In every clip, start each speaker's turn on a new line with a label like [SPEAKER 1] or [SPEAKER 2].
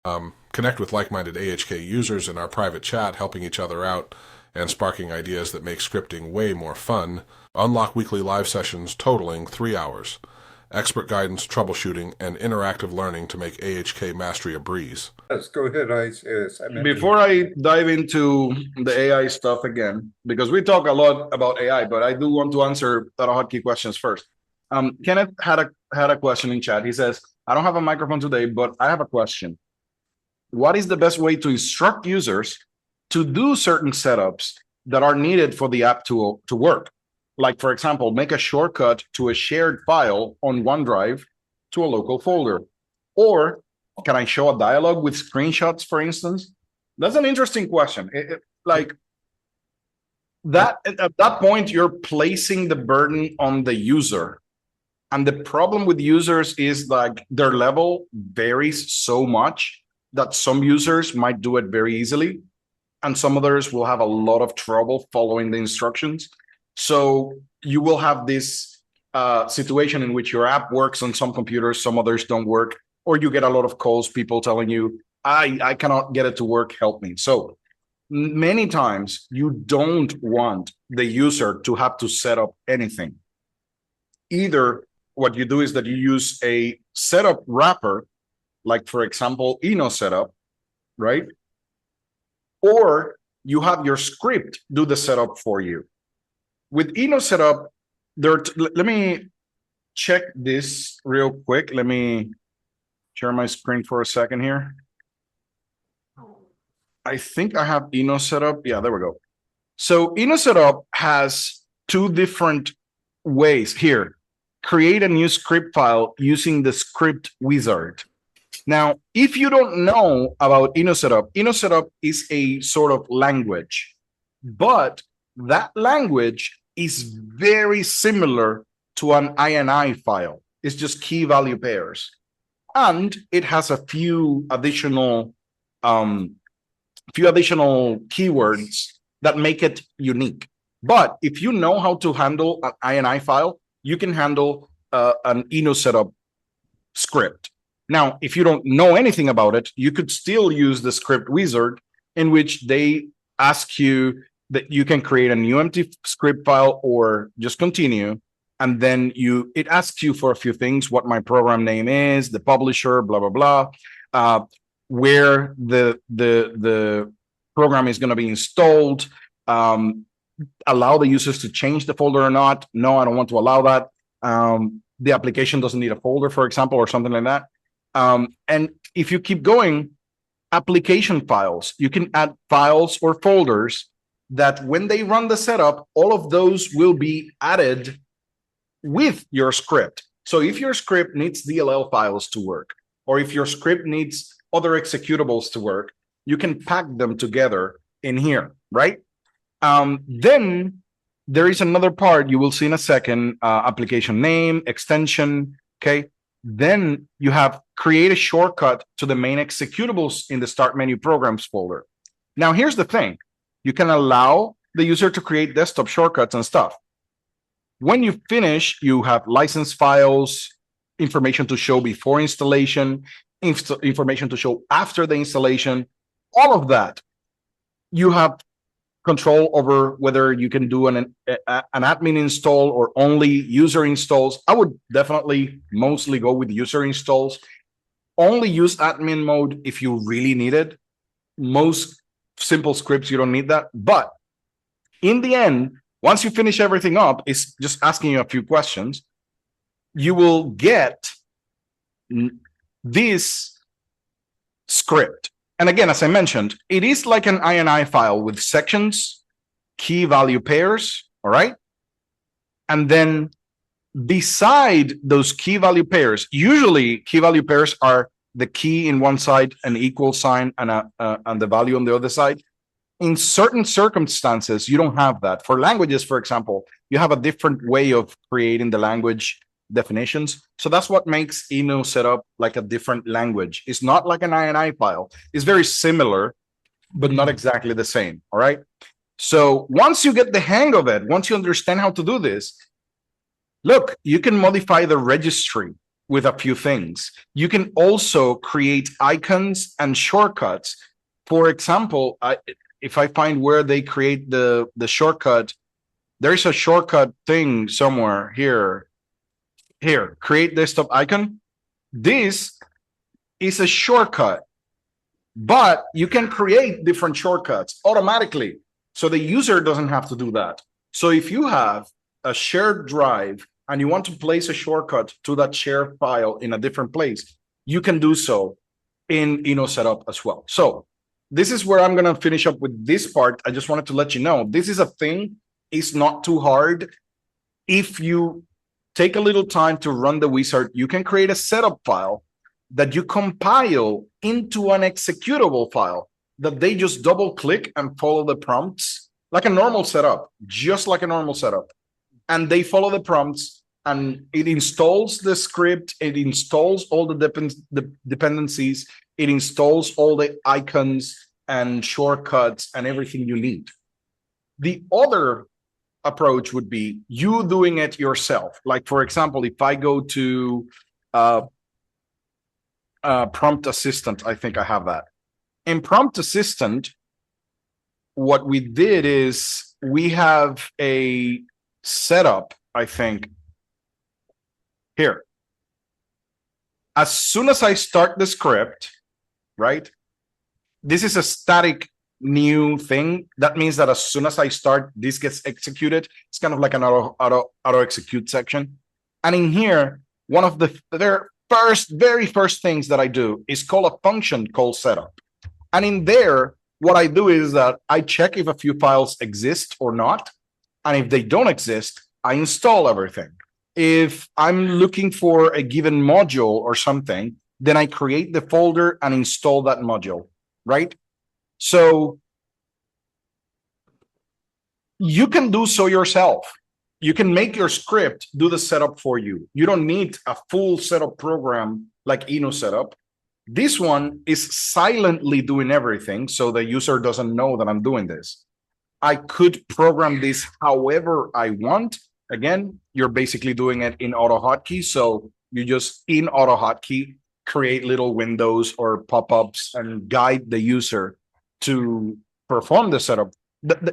[SPEAKER 1] Connect with like-minded AHK users in our private chat, helping each other out and sparking ideas that make scripting way more fun. Unlock weekly live sessions totaling 3 hours. Expert guidance, troubleshooting, and interactive learning to make AHK mastery a breeze.
[SPEAKER 2] Yes, go ahead. Yes, I mentioned.
[SPEAKER 3] Before I dive into the AI stuff again, because we talk a lot about AI, but I do want to answer AutoHotkey questions first. Kenneth had a question in chat. He says, "I don't have a microphone today, but I have a question. What is the best way to instruct users to do certain setups that are needed for the app to work? Like, for example, make a shortcut to a shared file on OneDrive to a local folder. Or can I show a dialog with screenshots, for instance?" That's an interesting question. Like that, at that point, you're placing the burden on the user. And the problem with users is like their level varies so much that some users might do it very easily, and some others will have a lot of trouble following the instructions. So you will have this situation in which your app works on some computers, some others don't work, or you get a lot of calls, people telling you, I cannot get it to work, help me. So many times you don't want the user to have to set up anything. Either what you do is that you use a setup wrapper, like for example, Inno Setup, right? Or you have your script do the setup for you. With Inno Setup, let me check this real quick. Let me share my screen for a second here. I think I have Inno Setup. Yeah, there we go. So Inno Setup has two different ways here. Create a new script file using the script wizard. Now, if you don't know about Inno Setup is a sort of language, but that language is very similar to an INI file. It's just key value pairs. And it has a few additional keywords that make it unique. But if you know how to handle an INI file, you can handle an Inno Setup script. Now, if you don't know anything about it, you could still use the script wizard, in which they ask you that you can create a new empty script file or just continue. And then it asks you for a few things: what my program name is, the publisher, blah, blah, blah, where the program is going to be installed, allow the users to change the folder or not. No, I don't want to allow that. The application doesn't need a folder, for example, or something like that. And if you keep going, application files, you can add files or folders that when they run the setup, all of those will be added with your script. So if your script needs DLL files to work, or if your script needs other executables to work, you can pack them together in here, right? Then there is another part you will see in a second, application name, extension, okay? Then you have create a shortcut to the main executables in the start menu programs folder. Now, here's the thing. You can allow the user to create desktop shortcuts and stuff. When you finish, you have license files, information to show before installation, information to show after the installation, all of that. You have control over whether you can do an admin install or only user installs. I would definitely mostly go with user installs. Only use admin mode if you really need it. Most simple scripts, you don't need that. But in the end, once you finish everything up, it's just asking you a few questions. You will get this script. And again, as I mentioned, it is like an INI file with sections, key value pairs, all right? And then beside those key value pairs, usually key value pairs are the key in one side, an equal sign, and the value on the other side. In certain circumstances, you don't have that. For languages, for example, you have a different way of creating the language definitions. So that's what makes Inno Setup like a different language. It's not like an INI file. It's very similar, but not exactly the same, all right? So once you get the hang of it, once you understand how to do this, look, you can modify the registry. with a few things. You can also create icons and shortcuts. For example, if I find where they create the shortcut, there's a shortcut thing somewhere here. Here, create desktop icon. This is a shortcut, but you can create different shortcuts automatically. So the user doesn't have to do that. So if you have a shared drive and you want to place a shortcut to that shared file in a different place, you can do so in Inno Setup as well. So this is where I'm going to finish up with this part. I just wanted to let you know, this is a thing. It's not too hard. If you take a little time to run the wizard, you can create a setup file that you compile into an executable file that they just double click and follow the prompts like a normal setup, just like a normal setup. And they follow the prompts and it installs the script. It installs all the dependencies. It installs all the icons and shortcuts and everything you need. The other approach would be you doing it yourself. Like, for example, if I go to Prompt Assistant, I think I have that. In Prompt Assistant, what we did is we have a setup, I think, here. As soon as I start the script, right? This is a static new thing. That means that as soon as I start, this gets executed. It's kind of like an auto execute section. And in here, one of the very first things that I do is call a function called setup. And in there, what I do is that I check if a few files exist or not. And if they don't exist, I install everything. If I'm looking for a given module or something, then I create the folder and install that module, right? So you can do so yourself. You can make your script do the setup for you. You don't need a full setup program like Inno Setup. This one is silently doing everything, so the user doesn't know that I'm doing this. I could program this however I want. Again, you're basically doing it in AutoHotkey. So you just, in AutoHotkey, create little windows or pop-ups and guide the user to perform the setup.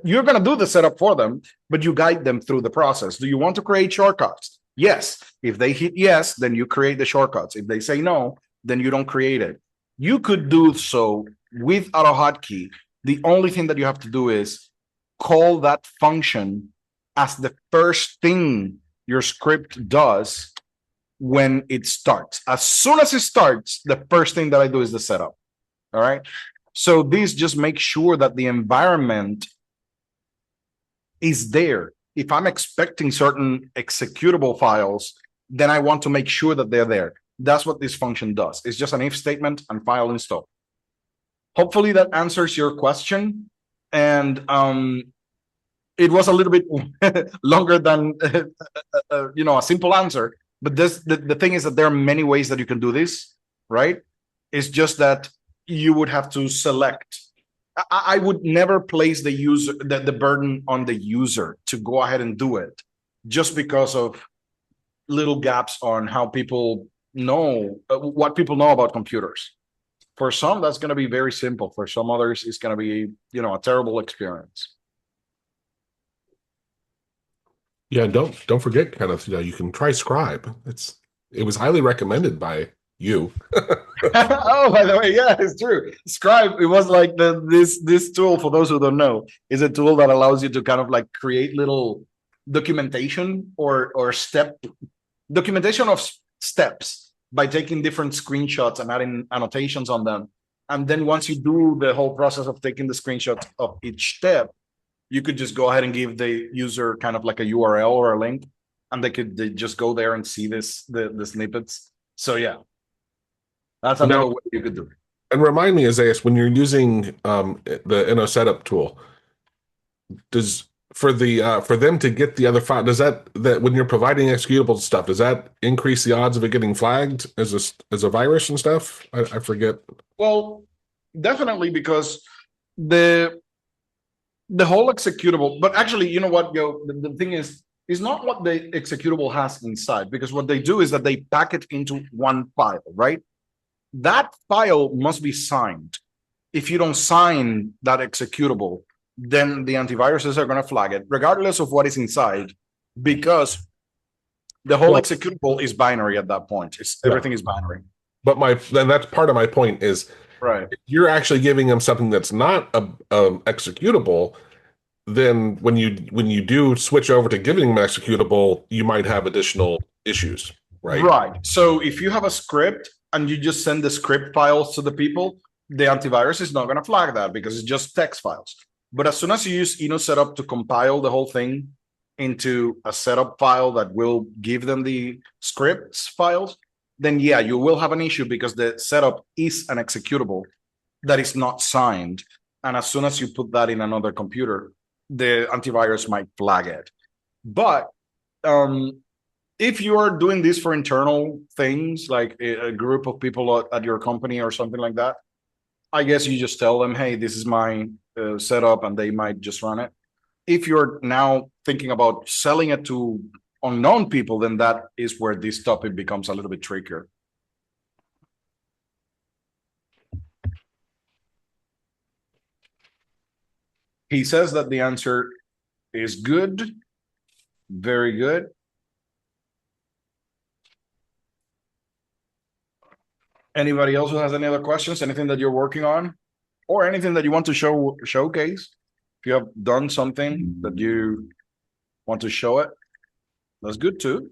[SPEAKER 3] You're going to do the setup for them, but you guide them through the process. Do you want to create shortcuts? Yes. If they hit yes, then you create the shortcuts. If they say no, then you don't create it. You could do so with AutoHotkey. The only thing that you have to do is call that function as the first thing your script does when it starts. As soon as it starts, the first thing that I do is the setup. All right. So this just makes sure that the environment is there. If I'm expecting certain executable files, then I want to make sure that they're there. That's what this function does. It's just an if statement and file install. Hopefully that answers your question. And it was a little bit longer than a simple answer. But the thing is that there are many ways that you can do this, right? It's just that you would have to select. I would never place the user the burden on the user to go ahead and do it, just because of little gaps on how people know what people know about computers. For some, that's going to be very simple. For some others, it's going to be a terrible experience.
[SPEAKER 1] Yeah, don't forget, Kenneth, you can try Scribe. It was highly recommended by you.
[SPEAKER 3] Oh, by the way, yeah, it's true. Scribe, it was like this tool, for those who don't know, is a tool that allows you to kind of like create little documentation or documentation of steps by taking different screenshots and adding annotations on them. And then once you do the whole process of taking the screenshots of each step, you could just go ahead and give the user kind of like a URL or a link, and they just go there and see the snippets. So yeah, that's another way you could do it.
[SPEAKER 1] And remind me, Isaias, when you're using the Inno Setup tool, for them to get the other file, does that when you're providing executable stuff, does that increase the odds of it getting flagged as a virus and stuff? I forget.
[SPEAKER 3] Well, definitely, because the whole executable, but actually, you know what, the thing is, is not what the executable has inside, because what they do is that they pack it into one file, right? That file must be signed. If you don't sign that executable, then the antiviruses are going to flag it, regardless of what is inside, because the whole executable is binary at that point. Everything is binary.
[SPEAKER 1] But then that's part of my point is,
[SPEAKER 3] right?
[SPEAKER 1] If you're actually giving them something that's not a executable, then when you do switch over to giving them an executable, you might have additional issues, right?
[SPEAKER 3] Right. So if you have a script and you just send the script files to the people, the antivirus is not going to flag that because it's just text files. But as soon as you use Inno Setup to compile the whole thing into a setup file that will give them the scripts files, then yeah, you will have an issue because the setup is an executable that is not signed. And as soon as you put that in another computer, the antivirus might flag it. But if you are doing this for internal things, like a group of people at your company or something like that, I guess you just tell them, hey, this is my setup, and they might just run it. If you're now thinking about selling it to unknown people, then that is where this topic becomes a little bit trickier. He says that the answer is good. Very good. Anybody else who has any other questions? Anything that you're working on? Or anything that you want to showcase? If you have done something that you want to show it, that's good too.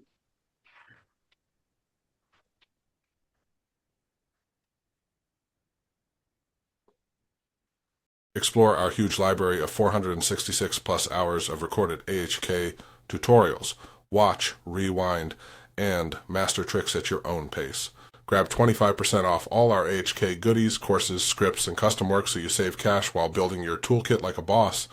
[SPEAKER 1] Explore our huge library of 466 plus hours of recorded AHK tutorials. Watch, rewind, and master tricks at your own pace. Grab 25% off all our AHK goodies, courses, scripts, and custom work so you save cash while building your toolkit like a boss